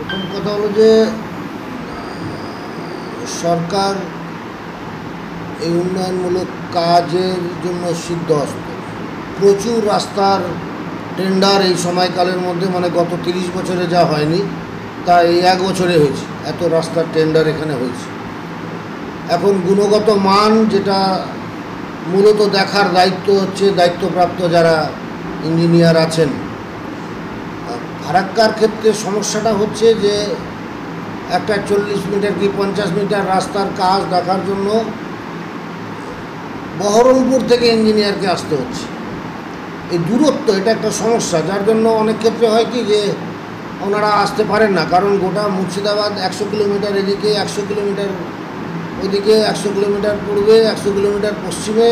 প্রথম কথা হলো যে সরকার এই উন্নয়নমূলক কাজের জন্য সিদ্ধহস্ত। প্রচুর রাস্তার টেন্ডার এই সময়কালের মধ্যে, মানে গত 30 বছরে যা হয়নি তা এই 1 বছরে হয়েছে। এত রাস্তার টেন্ডার এখানে হয়েছে। এখন গুণগত মান, যেটা মূলত দেখার দায়িত্ব হচ্ছে দায়িত্বপ্রাপ্ত যারা ইঞ্জিনিয়ার আছেন। ফারাক্কার ক্ষেত্রে সমস্যাটা হচ্ছে যে একটা 40 মিটার কি 50 মিটার রাস্তার কাজ দেখার জন্য বহরমপুর থেকে ইঞ্জিনিয়ারকে আসতে হচ্ছে। এই দূরত্ব, এটা একটা সমস্যা, যার জন্য অনেক ক্ষেত্রে হয় কি যে ওনারা আসতে পারেন না। কারণ গোটা মুর্শিদাবাদ 100 কিলোমিটার এদিকে, 100 কিলোমিটার ওইদিকে, 100 কিলোমিটার পূর্বে, 100 কিলোমিটার পশ্চিমে।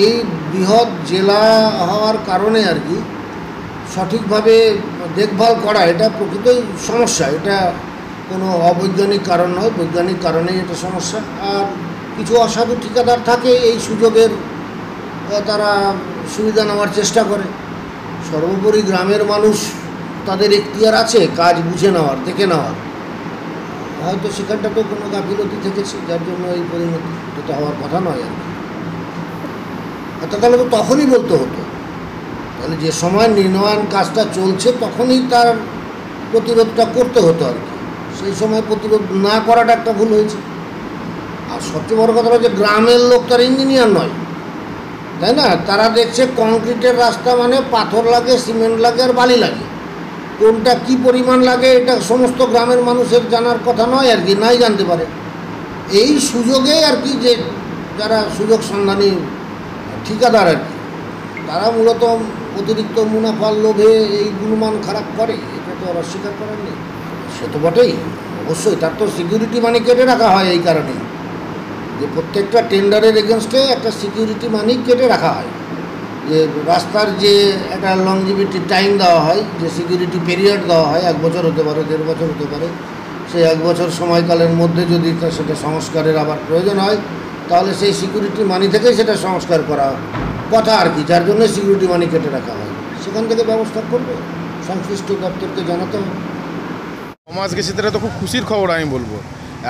এই বৃহৎ জেলা হওয়ার কারণে আর কি সঠিকভাবে দেখভাল করা এটা প্রকৃতই সমস্যা। এটা কোনো অবৈজ্ঞানিক কারণ নয়, বৈজ্ঞানিক কারণেই এটা সমস্যা। আর কিছু অসাধু ঠিকাদার থাকে, এই সুযোগের তারা সুবিধা নেওয়ার চেষ্টা করে। সর্বোপরি গ্রামের মানুষ, তাদের এখতিয়ার আছে কাজ বুঝে নেওয়ার, দেখে নেওয়ার। হয়তো সেখানটাতেও কোনো গাফিলতি থেকেছে, যার জন্য এই পরিণতি। এটা হওয়ার কথা নয় আর কি। তাহলে তো তখনই বলতে হতো, তাহলে যে সময় নির্ণয়ন কাজটা চলছে তখনই তার প্রতিরোধটা করতে হতো আর কি। সেই সময় প্রতিরোধ না করাটা একটা ভুল হয়েছে। আর সবচেয়ে বড় কথা হচ্ছে গ্রামের লোক তার ইঞ্জিনিয়ার নয়, তাই না? তারা দেখছে কংক্রিটের রাস্তা মানে পাথর লাগে, সিমেন্ট লাগে আর বালি লাগে। কোনটা কি পরিমাণ লাগে এটা সমস্ত গ্রামের মানুষের জানার কথা নয় আর কি, নাই জানতে পারে। এই সুযোগে আর কি, যে যারা সুযোগ সন্ধানী ঠিকাদার আর কি, তারা মূলত অতিরিক্ত মুনাফার লোভে এই গুণমান খারাপ করে। এটা তো আর অস্বীকার করার নেই। সে তো বটেই, অবশ্যই। তার তো সিকিউরিটি মানি কেটে রাখা হয় এই কারণেই, যে প্রত্যেকটা টেন্ডারের এগেনস্টে একটা সিকিউরিটি মানি কেটে রাখা হয়। যে রাস্তার যে একটা লংজিভিটি টাইম দেওয়া হয়, যে সিকিউরিটি পিরিয়ড দেওয়া হয়, 1 বছর হতে পারে, 1.5 বছর হতে পারে। সেই 1 বছর সময়কালের মধ্যে যদি সেটা সংস্কারের আবার প্রয়োজন হয়, তাহলে সেই সিকিউরিটি মানি থেকেই সেটা সংস্কার করা কথা আর কি, যার জন্য সিকিউরিটি মানি কেটে রাখা হয়। সেখান থেকে ব্যবস্থা করবে, সংশ্লিষ্ট দপ্তরকে জানাতে হবে। সমাজ গেছে, সেটা তো খুব খুশির খবর আমি বলবো।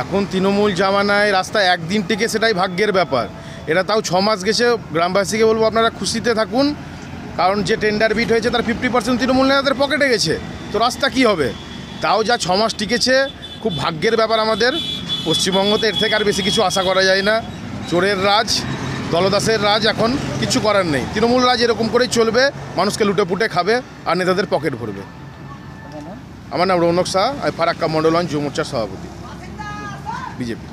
এখন তৃণমূল জামানায় রাস্তা একদিন টিকে, সেটাই ভাগ্যের ব্যাপার। এটা তাও 6 মাস গেছে। গ্রামবাসীকে বলবো আপনারা খুশিতে থাকুন, কারণ যে টেন্ডার বিট হয়েছে তার 50% তৃণমূল নেতাদের পকেটে গেছে। তো রাস্তা কি হবে? তাও যা 6 মাস টিকেছে, খুব ভাগ্যের ব্যাপার আমাদের। পশ্চিমবঙ্গতে এর থেকে আর বেশি কিছু আশা করা যায় না। চোরের রাজ, দলদাসের রাজ, এখন কিছু করার নেই। তৃণমূল রাজ এরকম করেই চলবে, মানুষকে লুটে পুটে খাবে আর নেতাদের পকেট ভরবে। আমার নাম রৌনক শাহ, আমি ফারাক্কা মণ্ডল যুব মোর্চার সভাপতি, বিজেপি।